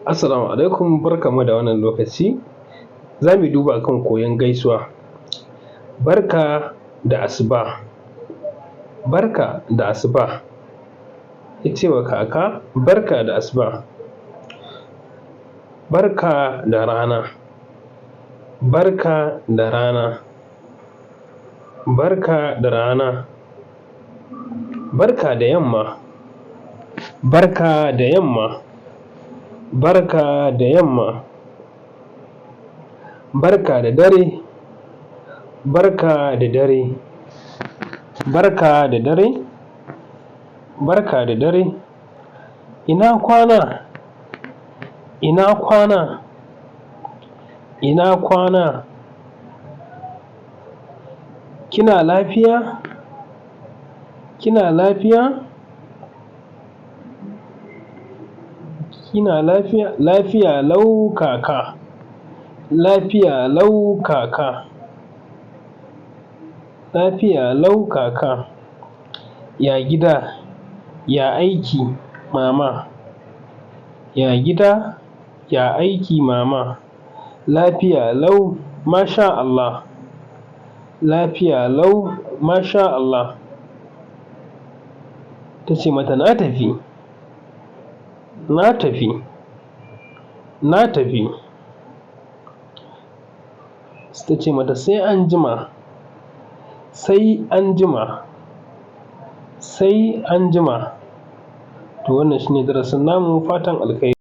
Assalamu alaikum, barkanmu da wannan lokaci. Za mu duba kan koyon gaisuwa. Barka da asuba, barka da asuba, ka ce wa kaka barka da asuba. Barka da rana, barka da rana, barka da rana. Barka da yamma, barka da yamma, barka da yamma. Barka da dare, barka da dare, barka da dare, barka da dare. Ina kwana, ina kwana, ina kwana. Kina lafiya, kina lafiya, kina lafiya? Lafiya lau kaka, lafiya lau kaka, lafiya lau kaka. Ya gida, ya aiki mama, ya gida, ya aiki mama. Lafiya lau masha Allah, lafiya lau masha Allah. Ta ce mata na tafi, na tafi, na tafi. Ta ce mata sai anjima, sai anjima, sai anjima. To wannan shi ne darasin namu, fatan alkhairi.